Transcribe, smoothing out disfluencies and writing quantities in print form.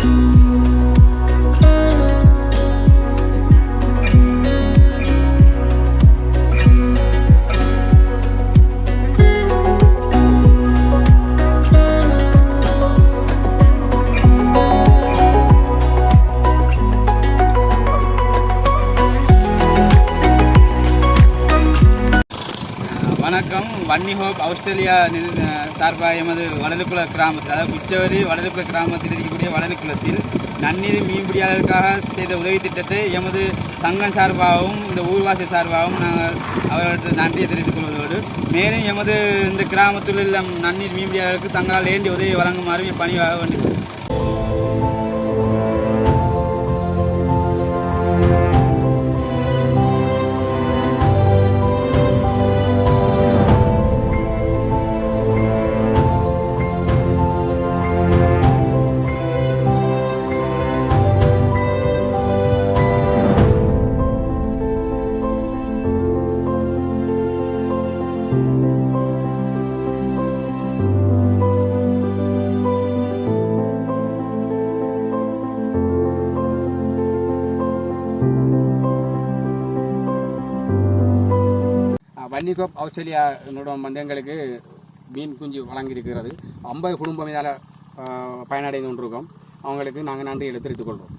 வணக்கம். Vanni hope Australia சார்பாக எமது வலதுக்குள கிராமத்தில், அதாவது குச்சவெளி வலதுக்குள கிராமத்தில் இருக்கக்கூடிய வலதுக்குளத்தில் நன்னீர் மீன்பிடியாளர்களுக்காக செய்த உதவி திட்டத்தை எமது சங்கம் சார்பாகவும் இந்த ஊர்வாசி சார்பாகவும் நாங்கள் அவர்களுக்கு நன்றியை தெரிவித்துக் கொள்வதோடு, மேலும் எமது இந்த கிராமத்தில் உள்ள நன்னீர் மீன்பிடியாளர்களுக்கு தங்களால் வேண்டிய உதவியை வழங்குமாறு பணியாக வேண்டியது. வன்னி ஹோப் ஆஸ்திரேலியா எங்களுக்கு மீன் குஞ்சு வழங்கியிருக்கிறது. 50 குடும்பம் இதால் பயனடைந்து கொண்டிருக்கோம். அவங்களுக்கு நாங்கள் நன்றியை தெரிவித்துக் கொள்கிறோம்.